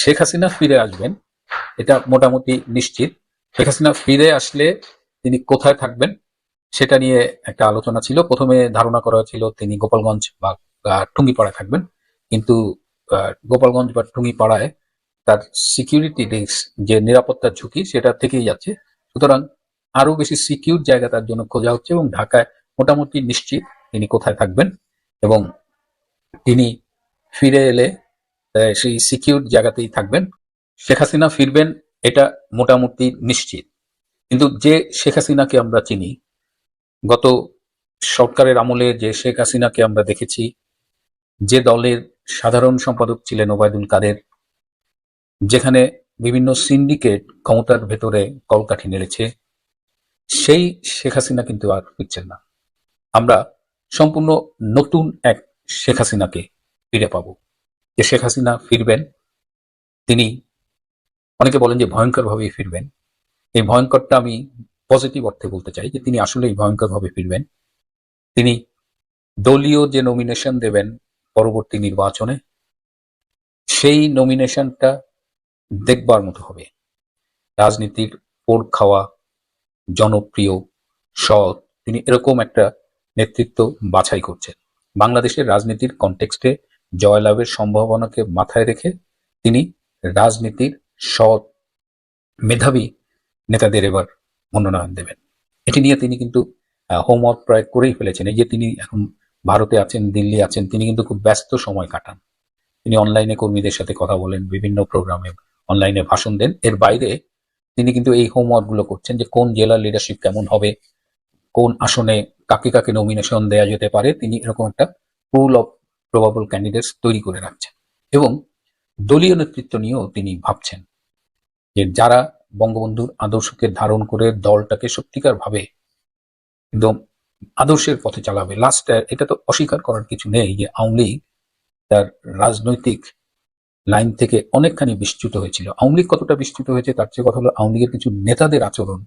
শেখ হাসিনা ফিরে আসবেন এটা মোটামুটি নিশ্চিত। শেখ হাসিনা ফিরে আসলে তিনি কোথায় থাকবেন সেটা নিয়ে একটা আলোচনা ছিল। প্রথমে ধারণা করা হয়েছিল তিনি গোপালগঞ্জ বা টুঙ্গিপাড়ায় থাকবেন, কিন্তু গোপালগঞ্জ বা টুঙ্গিপাড়ায় তার সিকিউরিটি রিস্ক, যে নিরাপত্তার ঝুঁকি, সেটা থেকেই যাচ্ছে। সুতরাং আরো বেশি সিকিউর জায়গা তার জন্য খোঁজা হচ্ছে এবং ঢাকায় মোটামুটি নিশ্চিত তিনি কোথায় থাকবেন এবং তিনি ফিরে এলে সেই সিকিউর জায়গাতেই থাকবেন। শেখ হাসিনা ফিরবেন এটা মোটামুটি নিশ্চিত। কিন্তু যে শেখ হাসিনাকে আমরা চিনি, গত সরকারের আমলে যে শেখ হাসিনাকে আমরা দেখেছি, যে দলের সাধারণ সম্পাদক ছিলেন ওবায়দুল কাদের, যেখানে বিভিন্ন সিন্ডিকেট ক্ষমতার ভেতরে কলকাঠি নেড়েছে, সেই শেখ হাসিনা কিন্তু আর ফিরছেন না। আমরা সম্পূর্ণ নতুন এক শেখ হাসিনাকে ফিরে পাব। যে শেখ হাসিনা ফিরবেন তিনি, অনেকে বলেন যে ভয়ঙ্কর ভাবে ফিরবেন। এই ভয়ঙ্করটা আমি পজিটিভ অর্থে বলতে চাই যে তিনি আসলেই ভয়ঙ্কর ভাবে ফিরবেন। তিনি দলীয় যে নমিনেশন দেবেন পরবর্তী নির্বাচনে, সেই নমিনেশনটা দেখবার মতো হবে। রাজনীতির পোড় খাওয়া, জনপ্রিয়, সৎ, তিনি এরকম একটা নেতৃত্ব বাছাই করছেন। বাংলাদেশের রাজনীতির কনটেক্সটে জয়লাভের সম্ভাবনাকে মাথায় রেখে তিনি রাজনীতির সৎ, মেধাবী নেতাদের এবার মনোনয়ন দেবেন। এটি নিয়ে তিনি কিন্তু হোমওয়ার্ক প্রায় করেই ফেলেছেন। এই যে তিনি এখন ভারতে আছেন, দিল্লি আছেন, তিনি কিন্তু খুব ব্যস্ত সময় কাটান। তিনি অনলাইনে কর্মীদের সাথে কথা বলেন, বিভিন্ন প্রোগ্রামে অনলাইনে ভাষণ দেন। এর বাইরে তিনি কিন্তু এই হোমওয়ার্ক গুলো করছেন যে কোন জেলার লিডারশিপ কেমন হবে, কোন আসনে কাকে কাকে নমিনেশন দেওয়া যেতে পারে। তিনি এরকম একটা পুল অফ প্রবাবল ক্যান্ডিডেটস তৈরি করে রাখছেন এবং দলীয় নেতৃত্ব নিয়েও তিনি ভাবছেন যে যারা বঙ্গবন্ধুর আদর্শকে ধারণ করে দলটাকে সত্যিকার ভাবে একদম আদর্শের পথে চালাবে। লাস্ট এটা তো অস্বীকার করার কিছু নেই যে আওয়ামী লীগ তার রাজনৈতিক লাইন থেকে অনেকখানি বিচ্যুত হয়েছিল। আওয়ামী লীগ কতটা বিচ্যুত হয়েছে তার চেয়ে কথা হলো আওয়ামী লীগের কিছু নেতাদের আচরণ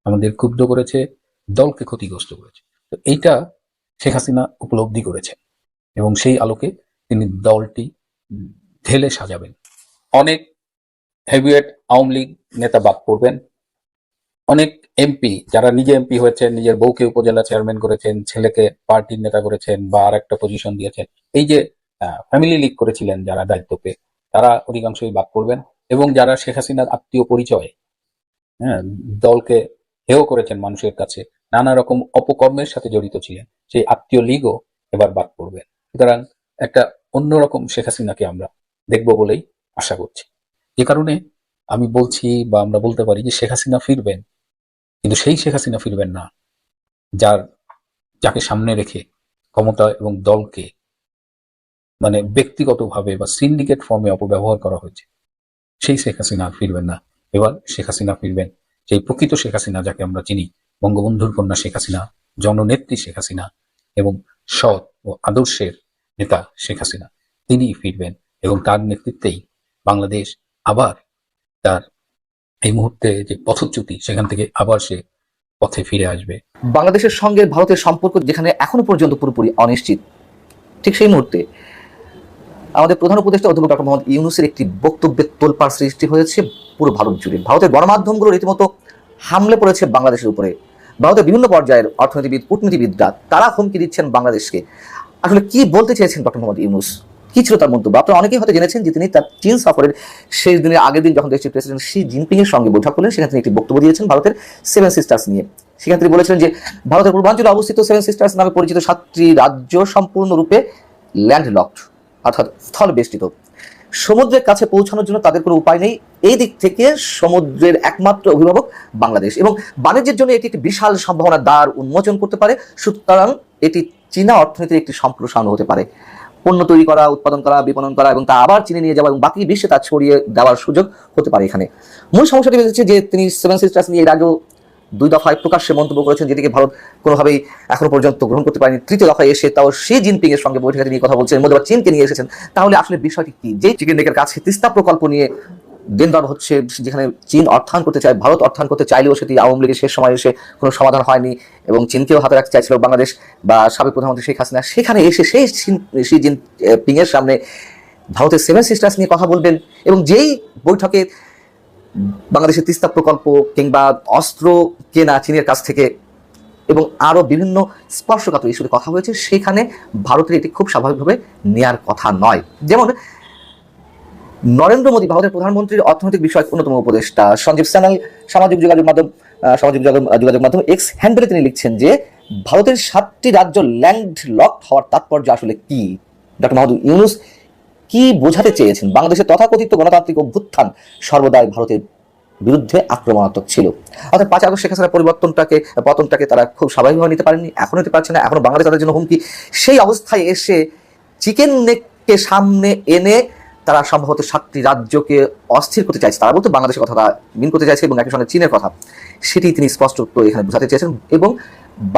আমাদের ক্ষুব্ধ করেছে, দলকে ক্ষতিগ্রস্ত করেছে। তো এইটা শেখ হাসিনা উপলব্ধি করেছেন এবং সেই আলোকে তিনি দলটি ঢেলে সাজাবেন। অনেক হেভিওয়েট আওয়ামী লীগ নেতা বাদ পড়বেন। অনেক এমপি যারা নিজে এমপি হয়েছেন, নিজের বউকে উপজেলা চেয়ারম্যান করেছেন, ছেলেকে পার্টির নেতা করেছেন বা আর একটা পজিশন দিয়েছেন, এই যে ফ্যামিলি লিগ করেছিলেন যারা দায়িত্ব পেয়ে, তারা অধিকাংশই বাদ পড়বেন। এবং যারা শেখ হাসিনার আত্মীয় পরিচয়, হ্যাঁ, দলকে হেয় করেছেন মানুষের কাছে, নানা রকম অপকর্মের সাথে জড়িত ছিলেন, সেই আত্মীয় লীগও এবার বাদ পড়বেন। সুতরাং একটা অন্যরকম শেখ হাসিনাকে আমরা দেখব বলেই আশা করছি। যে কারণে আমি বলছি বা আমরা বলতে পারি যে শেখ হাসিনা ফিরবেন, কিন্তু সেই শেখ হাসিনা ফিরবেন না যাকে সামনে রেখে ক্ষমতা এবং দলকে মানে ব্যক্তিগতভাবে বা সিন্ডিকেট ফর্মে অপব্যবহার করা হয়েছে। সেই শেখ হাসিনা আর ফিরবেন না। এবার শেখ হাসিনা ফিরবেন সেই প্রকৃত শেখ হাসিনা, যাকে আমরা চিনি, বঙ্গবন্ধুর কন্যা শেখ হাসিনা, জননেত্রী শেখ হাসিনা এবং সৎ ও আদর্শের নেতা শেখ হাসিনা। তিনি ফিরবেন এবং তার নেতৃত্বেই বাংলাদেশ আবার তার এই মুহূর্তে যে পথচ্যুতি, সেখান থেকে আবার সে পথে ফিরে আসবে। বাংলাদেশের সঙ্গে ভারতের সম্পর্ক যেখানে এখনো পর্যন্ত পুরোপুরি অনিশ্চিত, ঠিক সেই মুহূর্তে আমাদের প্রধান উপদেষ্টা অধ্যাপক ডক্টর মোহাম্মদ ইউনূসের একটি বক্তব্যের তোলপাড় সৃষ্টি হয়েছে পুরো ভারত জুড়ে। ভারতের গণমাধ্যমগুলো রীতিমতো হামলে পড়েছে বাংলাদেশের উপরে। ভারতের বিভিন্ন পর্যায়ের অর্থনীতিবিদ, কূটনীতিবিদরা তারা হুমকি দিচ্ছেন বাংলাদেশকে। আসলে কি বলতে চেয়েছেন ডক্টর মোহাম্মদ ইউনূস, কি ছিল তার মন্তব্য? আপনারা অনেকেই হয়তো জেনেছেন যে তিনি তার চীন সফরের শেষ দিনের আগের দিন যখন দেশটির প্রেসিডেন্ট শি জিনপিং এর সঙ্গে বৈঠক করলেন, সেখানে তিনি একটি বক্তব্য দিয়েছেন ভারতের সেভেন সিস্টার্স নিয়ে। সেখানে তিনি বলেছিলেন যে ভারতের পূর্বাঞ্চলে অবস্থিত সেভেন সিস্টার্স নামে পরিচিত 7টি রাজ্য সম্পূর্ণরূপে ল্যান্ডলকড, অর্থাৎ স্থল বেষ্টিত। সমুদ্রের কাছে পৌঁছানোর জন্য তাদের কোনো উপায় নেই। এই দিক থেকে সমুদ্রের একমাত্র অভিভাবক বাংলাদেশ এবং বাণিজ্যের জন্য এটি একটি বিশাল সম্ভাবনার দ্বার উন্মোচন করতে পারে। সুতরাং এটি চীনা অর্থনীতির একটি সম্প্রসারণ হতে পারে। পণ্য তৈরি করা, উৎপাদন করা, বিপণন করা এবং তা আবার চীনে নিয়ে যাওয়া এবং বাকি বিশ্বে তা ছড়িয়ে দেওয়ার সুযোগ হতে পারে। এখানে মূল সমস্যাটি হচ্ছে যে তিনি সেভেন সিস্টার্স নিয়ে এর আগেও 2 দফায় প্রকাশ্যে মন্তব্য করেছেন, যেটিকে ভারত কোনোভাবেই এখনো পর্যন্ত গ্রহণ করতে পারেনি। 3য় দফায় এসে তাও শি জিনপিং এর সঙ্গে বৈঠকে তিনি কথা বলছেন, মধ্যে চীনকে নিয়ে এসেছেন। তাহলে আসলে বিষয়টি কি? যে চিকেন নেকের কাছে তিস্তা প্রকল্প নিয়ে দেনদার হচ্ছে, যেখানে চীন অর্থায়ন করতে চায়, ভারত অর্থায়ন করতে চাইলেও সেটি আওয়ামী লীগের শেষ সময় এসে কোনো সমাধান হয়নি এবং চীনকেও হাতে রাখতে চাইছিল বাংলাদেশ বা সাবেক প্রধানমন্ত্রী শেখ হাসিনা। সেখানে এসে সেই শি জিনপিং এর সামনে ভারতের সেভেন সিস্টার্স নিয়ে কথা বলবেন, এবং যেই বৈঠকে বাংলাদেশের তিস্তা প্রকল্প কিংবা অস্ত্র কেনা চীনের কাছ থেকে এবং আরো বিভিন্ন স্পর্শকাতর ইস্যুতে কথা হয়েছে, সেখানে ভারতের এটি খুব স্বাভাবিকভাবে নেয়ার কথা নয়। যেমন নরেন্দ্র মোদী, ভারতের প্রধানমন্ত্রীর অর্থনৈতিক বিষয়ক অন্যতম উপদেষ্টা সঞ্জীব সান্যাল সামাজিক যোগাযোগ মাধ্যম এক্স হ্যান্ডেলে তিনি লিখছেন যে ভারতের 7টি রাজ্য ল্যান্ড লক হওয়ার তাৎপর্য আসলে কি, ডক্টর মোহাম্মদ ইউনূস কি বোঝাতে চেয়েছেন। বাংলাদেশের তথাকথিত গণতান্ত্রিক অভ্যুত্থান সর্বদাই ভারতের বিরুদ্ধে আক্রমণাত্মক ছিল, অর্থাৎ 5 আগস্ট শেখ হাসিনার পতনটাকে তারা খুব স্বাভাবিকভাবে নিতে পারেনি, এখনো নিতে পারছে না, এখনো বাংলাদেশ তাদের জন্য হুমকি। সেই অবস্থায় এসে চিকেন নেককে সামনে এনে তারা সম্ভবত 7টি রাজ্যকে অস্থির করতে চাইছে, তারা বলতে বাংলাদেশের কথাটা মিন করতে চাইছে এবং একই সঙ্গে চীনের কথা, সেটি তিনি স্পষ্ট এখানে বোঝাতে চেয়েছেন। এবং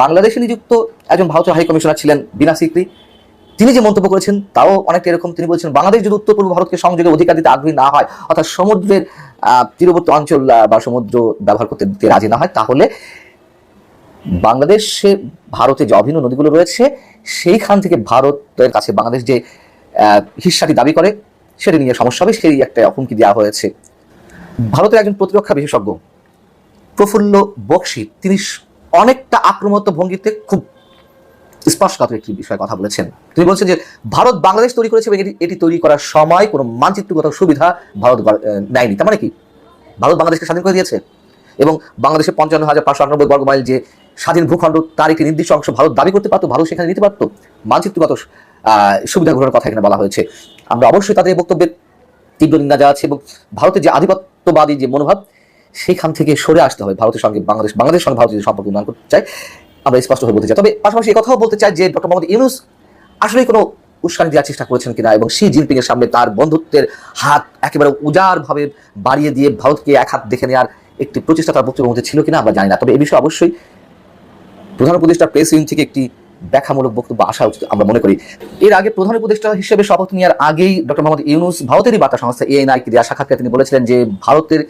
বাংলাদেশে নিযুক্ত একজন ভারতীয় হাই কমিশনার ছিলেন বিনা সিকরি, তিনি যে মন্তব্য করেছেন তাও অনেকটা এরকম। তিনি বলছেন বাংলাদেশ যদি উত্তর পূর্ব ভারতকে সংযোগের অধিকার দিতে আগ্রহী না হয়, অর্থাৎ সমুদ্রের তীরবর্তী অঞ্চল বা সমুদ্র ব্যবহার করতে দিতে রাজি না হয়, তাহলে বাংলাদেশে ভারতে যে অভিন্ন নদীগুলো রয়েছে সেইখান থেকে ভারতের কাছে বাংলাদেশ যে হিস্সাটি দাবি করে সেটি নিয়ে সমস্যা হবে, সেই একটা হুমকি দেওয়া হয়েছে। ভারতের একজন প্রতিরক্ষা বিশেষজ্ঞ প্রফুল্ল বক্সী তিনি অনেকটা আক্রমণাত্মক ভঙ্গিতে খুব স্পর্শকাতর একটি বিষয়ে কথা বলেছেন। তিনি বলছেন যে ভারত বাংলাদেশ তৈরি করেছে এবং এটি তৈরি করার সময় কোনো মানচিত্রগত সুবিধা ভারত নেয়নি। তার মানে কি, ভারত বাংলাদেশকে স্বাধীন করে দিয়েছে এবং বাংলাদেশে 55,598 বর্গ মাইল যে স্বাধীন ভূখণ্ড তার একটি নির্দিষ্ট অংশ ভারত দাবি করতে পারতো, ভারত সেখানে নিতে পারতো। মানচিত্রগত সুবিধা গ্রহণের কথা এখানে বলা হয়েছে। আমরা অবশ্যই তাদের বক্তব্যের তীব্র নিন্দা জানাচ্ছি এবং ভারতের যে আধিপত্যবাদী যে মনোভাব সেখান থেকে সরে আসতে হবে। ভারতের সঙ্গে বাংলাদেশের সঙ্গে ভারত যদি সম্পর্ক উন্নয়ন করতে চায়, আমরা স্পষ্ট হয়ে বলতে চাই। তবে পাশাপাশি এই কথাও বলতে চাই যে ডক্টর মোহাম্মদ ইউনূস আসলে কোনো উস্কানি দেওয়ার চেষ্টা করেছেন কিনা এবং শি জিনপিং এর সামনে তার বন্ধুত্বের হাত একেবারে উজাড়ভাবে বাড়িয়ে দিয়ে ভারতকে এক হাত দেখে নেওয়ার একটি প্রচেষ্টা তার বক্তব্যের মধ্যে ছিল কিনা আমরা জানি না। তবে এই বিষয়ে অবশ্যই প্রধান উপদেষ্টা প্রেস উইং থেকে একটি ব্যাখ্যামূলক বক্তব্য আসা উচিত আমরা মনে করি। এর আগে প্রধান উপদেষ্টা হিসেবে শপথ নেওয়ার আগেই ডক্টর মোহাম্মদ ইউনূস ভারতেরই বার্তা সংস্থা এএনআইকে দেওয়া সাক্ষাৎকারে তিনি বলেছিলেন যে ভারতের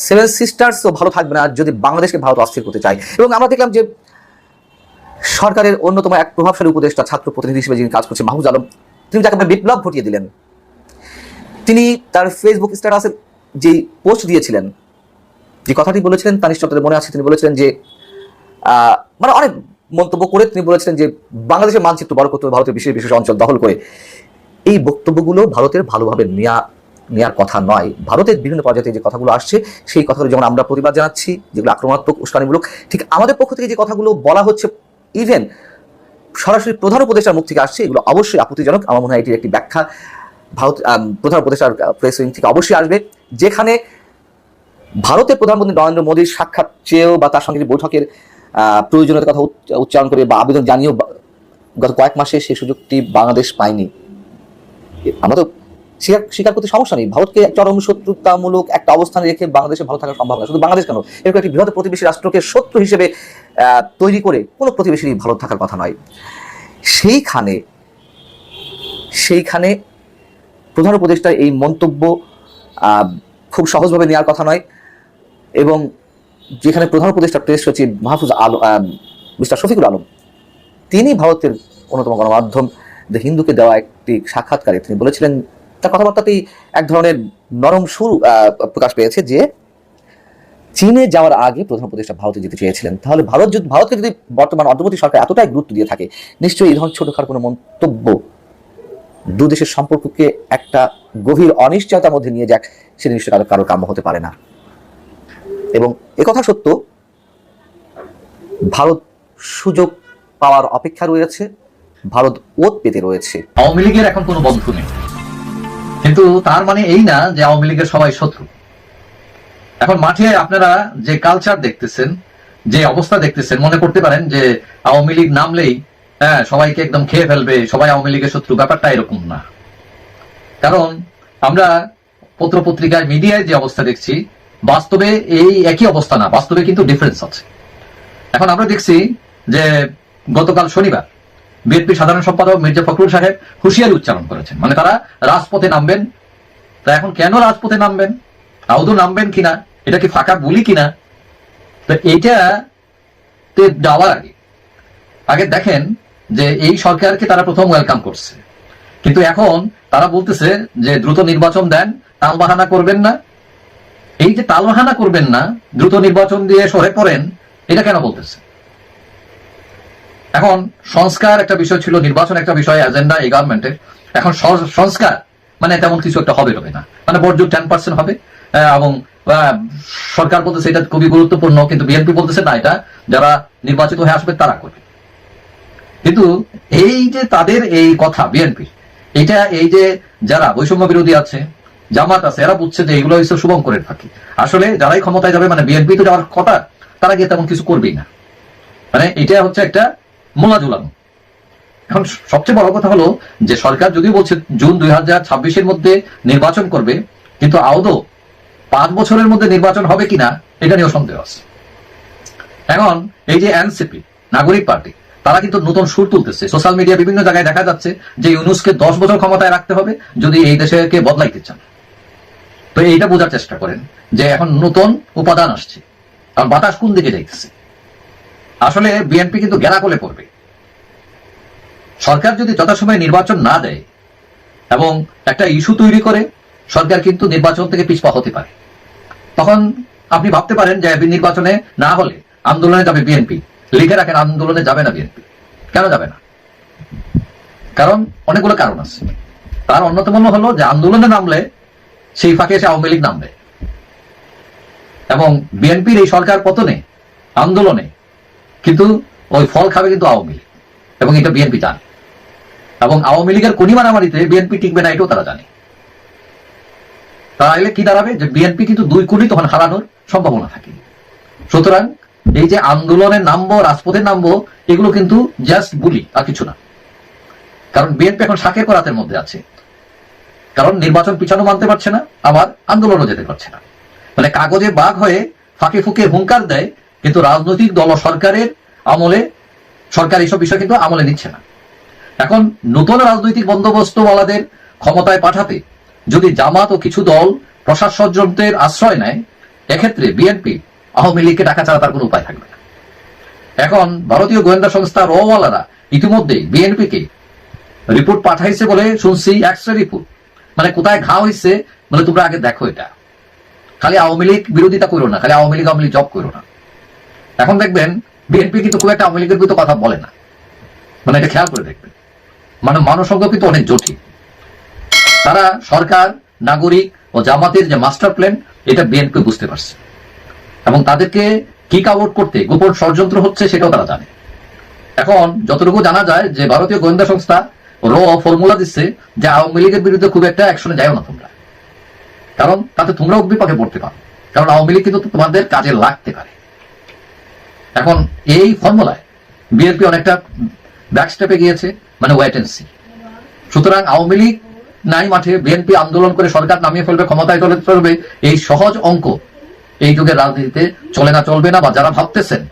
সেভেন সিস্টার্সও ভালো থাকবে না যদি বাংলাদেশকে ভারত অস্থির করতে চায়। এবং আমরা দেখলাম যে সরকারের অন্যতম এক প্রভাবশালী উপদেষ্টা ছাত্র প্রতিনিধি হিসেবে যিনি কাজ করছেন মাহফুজ আলম, তিনি তাকে বিপ্লব ঘটিয়ে দিলেন। তিনি তার ফেসবুক স্ট্যাটাসে যে পোস্ট দিয়েছিলেন, যে কথাটি বলেছিলেন তা নিশ্চয় আপনাদের মনে আছে। তিনি বলেছিলেন যে মানে অনেক মন্তব্য করে তিনি বলেছিলেন যে বাংলাদেশের মানচিত্র বড় করতে হবে ভারতের বিশেষ বিশেষ অঞ্চল দখল করে। এই বক্তব্যগুলো ভারতের ভালোভাবে নেওয়ার কথা নয়। ভারতের বিভিন্ন পর্যায়ে যে কথাগুলো আসছে সেই কথাগুলো যেমন আমরা প্রতিবাদ জানাচ্ছি, যেগুলো আক্রমণাত্মক উস্কানিমূলক, ঠিক আমাদের পক্ষ থেকে যে কথাগুলো বলা হচ্ছে ইভেন সরাসরি প্রধান উপদেষ্টার মুখ থেকে আসছে, এগুলো অবশ্যই আপত্তিজনক। আমার মনে হয় এটির একটি ব্যাখ্যা ভারত প্রধান উপদেষ্টার প্রেস উইং থেকে অবশ্যই আসবে, যেখানে ভারতের প্রধানমন্ত্রী নরেন্দ্র মোদীর সাক্ষাৎ চেয়েও বা তার সঙ্গে বৈঠকের প্রয়োজনীয়তার কথা উচ্চারণ করে বা আবেদন জানিয়েও গত কয়েক মাসে সেই সুযোগটি বাংলাদেশ পায়নি। আমরা তো স্বীকার করতে সমস্যা নেই, ভারতকে চরম শত্রুতামূলক একটা অবস্থানে রেখে বাংলাদেশে ভালো থাকার সম্ভাবনা, শুধু বাংলাদেশ কেন, এরকম একটি বৃহৎ প্রতিবেশী রাষ্ট্রকে শত্রু হিসেবে তৈরি করে কোনো প্রতিবেশীরই ভালো থাকার কথা নয়। সেইখানে প্রধান উপদেষ্টার এই মন্তব্য খুব সহজভাবে নেওয়ার কথা নয়। এবং যেখানে প্রধান উপদেষ্টা প্রেস সচিব মাহফুজ আলম মিস্টার শফিকুল আলম, তিনি ভারতের অন্যতম গণমাধ্যম দ্য হিন্দুকে দেওয়া একটি সাক্ষাৎকারে তিনি বলেছিলেন, তার কথাবার্তাতেই এক ধরনের নরম সুর প্রকাশ পেয়েছে যে চীনে যাওয়ার আগে প্রধান উপদেষ্টা ভারতে যেতে চেয়েছিলেন। তাহলে ভারতকে যদি বর্তমান অন্তর্বর্তী সরকার এতটাই গুরুত্ব দিয়ে থাকে, নিশ্চয়ই এই ধরনের ছোটখাটো কোনো মন্তব্য দু দেশের সম্পর্ককে একটা গভীর অনিশ্চয়তার মধ্যে নিয়ে যাক, সেটা নিশ্চয়ই কারো কাম্য হতে পারে না। এবং একথা সত্য, ভারত সুযোগ পাওয়ার অপেক্ষা রয়েছে, ভারত ওত পেতে রয়েছে। আওয়ামী লীগের এখন কোনো বন্ধু নেই, কিন্তু তার মানে এই না যে আওয়ামী লীগের সবাই শত্রু। এখন মাঠে আপনারা যে কালচার দেখতেছেন, যে অবস্থা দেখতেছেন, মনে করতে পারেন যে আওয়ামী লীগ নামলেই সবাইকে একদম খেয়ে ফেলবে, সবাই আওয়ামী লীগের শত্রু। ব্যাপারটা এরকম না। কারণ আমরা পত্র পত্রিকায় মিডিয়ায় যে অবস্থা দেখছি, বাস্তবে এই একই অবস্থা না, বাস্তবে কিন্তু ডিফারেন্স আছে। এখন আমরা দেখছি যে গতকাল শনিবার বিএনপি সাধারণ সম্পাদক মির্জা ফখরুল সাহেব হুঁশিয়ারি উচ্চারণ করেছেন, মানে তারা রাজপথে নামবেন। তা এখন কেন রাজপথে নামবেন, আদৌ নামবেন কিনা, এটা কি ফাঁকা বলি কিনা, তো এইটা যাওয়ার আগে দেখেন যে এই সরকারকে তারা প্রথম ওয়েলকাম করছে। কিন্তু এখন তারা বলতেছে যে দ্রুত নির্বাচন দেন, তালবাহানা করবেন না। এই যে তালবাহানা করবেন না, দ্রুত নির্বাচন দিয়ে সরে পড়েন, এটা কেন বলতেছে? এখন সংস্কার একটা বিষয় ছিল, নির্বাচন একটা বিষয়, এজেন্ডা এই গভর্নমেন্টের। এখন সংস্কার মানে তেমন কিছু একটা হবে না, মানে বর্জ্য 10% হবে। এবং সরকার বলতেছে এটা খুবই গুরুত্বপূর্ণ, কিন্তু বিএনপি বলতেছে না, এটা যারা নির্বাচিত হয়ে আসবে তারা করবে। কিন্তু এই যে তাদের এই কথা বিএনপি, এটা এই যে যারা বৈষম্য বিরোধী আছে, জামাত আছে, এরা বুঝছে যে এগুলো হচ্ছে শুভঙ্করের ফাঁকি। আসলে যারাই ক্ষমতায় যাবে, মানে বিএনপি তো যাওয়ার কথা, তারা গিয়ে তেমন কিছু করবেই না, মানে এটা হচ্ছে একটা মোলা ঝুলানো। এখন সবচেয়ে বড় কথা হলো যে সরকার যদিও বলছে জুন 2026-এর মধ্যে নির্বাচন করবে, কিন্তু আদৌ 5 বছরের মধ্যে নির্বাচন হবে কিনা এটা নিয়েও সন্দেহ আছে। এখন এই যে এনসিপি, নাগরিক পার্টি, তারা কিন্তু নতুন সুর তুলতেছে। সোশ্যাল মিডিয়া বিভিন্ন জায়গায় দেখা যাচ্ছে যে ইউনূসকে 10 বছর ক্ষমতায় রাখতে হবে যদি এই দেশকে বদলাইতে চান। তো এইটা বোঝার চেষ্টা করেন যে এখন নতুন উপাদান আসছে, কারণ বাতাস কোন দিকে যাইতেছে। আসলে বিএনপি কিন্তু গেরাকলে পড়বে। সরকার যদি যথাসময়ে নির্বাচন না দেয় এবং একটা ইস্যু তৈরি করে, সরকার কিন্তু নির্বাচন থেকে পিছপা হতে পারে। তখন আপনি ভাবতে পারেন যে নির্বাচনে না হলে আন্দোলনে যাবে বিএনপি। লিখে রাখেন, আন্দোলনে যাবে না বিএনপি। কেন যাবে না? কারণ অনেকগুলো কারণ আছে। তার অন্যতম হলো যে আন্দোলনে নামলে সেই ফাঁকে এসে আওয়ামী লীগ নামবে, এবং বিএনপির এই সরকার পতনে, আন্দোলনে কিন্তু ওই ফল খাবে কিন্তু আওয়ামী লীগ, এবং এটা বিএনপি জানে। এবং আওয়ামী লীগের কোনি মারামারিতে বিএনপি টিকবে না, এটাও তারা জানে। তাহলে কি দাঁড়াবে যে বিএনপি কিন্তু 2 কোটি তখন হারানোর সম্ভাবনা থাকে। সুতরাং এই যে আন্দোলনে নামবো, রাজপথে নামবো, এগুলো কিন্তু জাস্ট বুলি, আর কিছু না। কারণ বিএনপি এখন শাকের করাতের মধ্যে আছে, কারণ নির্বাচন পিছানো মানতে পারছে না, আবার আন্দোলনও যেতে পারছে না। মানে কাগজে বাঘ হয়ে ফাঁকে ফুঁকে হুঙ্কার দেয়, কিন্তু রাজনৈতিক দল সরকারের আমলে সরকার এইসব বিষয় কিন্তু আমলে নিচ্ছে না। এখন নতুন রাজনৈতিক বন্দোবস্তওয়ালাদের ক্ষমতায় পাঠাতে যদি জামাত ও কিছু দল প্রশাসনযন্ত্রের আশ্রয় নেয়, এক্ষেত্রে বিএনপি আওয়ামী লীগকে টাকা ছাড়া তার কোনো উপায় থাকবে না। এখন ভারতীয় গোয়েন্দা সংস্থা রওয়ালারা ইতিমধ্যেই বিএনপিকে রিপোর্ট পাঠাইছে বলে শুনছি, এক্সরে রিপোর্ট। মানে কোথায় ঘা হয়েছে, মানে তোমরা আগে দেখো, এটা খালি আওয়ামী লীগ বিরোধিতা করো না, খালি আওয়ামী লীগ জব করো না। এখন দেখবেন বিএনপি কিন্তু খুব একটা আওয়ামী লীগের বিরুদ্ধে কথা বলে না, মানে এটা খেয়াল করে দেখবেন। মানে মানসংখ্যা কিন্তু অনেক জটিল। তারা সরকার, নাগরিক ও জামাতের যে মাস্টার প্ল্যান, এটা বিএনপি বুঝতে পারছে, এবং তাদেরকে কিক আউট করতে গোপন ষড়যন্ত্র হচ্ছে সেটাও তারা জানে। এখন যতটুকু জানা যায় যে ভারতীয় গোয়েন্দা সংস্থা ফর্মুলা দিচ্ছে যে আওয়ামী লীগের বিরুদ্ধে খুব একটা অ্যাকশনে যাও না তোমরা, কারণ তাতে তোমরাও বিপাকে পড়তে পারো, কারণ আওয়ামী লীগ কিন্তু তোমাদের কাজে লাগতে পারে। এখন এই ফর্মুলায় বিএনপি অনেকটা ব্যাক স্টেপে গিয়েছে, মানে ওয়েট এন্ড সি। সুতরাং আওয়ামী লীগ নাই মাঠে, বিএনপি আন্দোলন করে সরকার নামিয়ে ফেলবে, ক্ষমতায় চলবে, এই সহজ অঙ্ক এই যুগের রাজনীতিতে চলে না, চলবে না। বা যারা ভাবতেছেন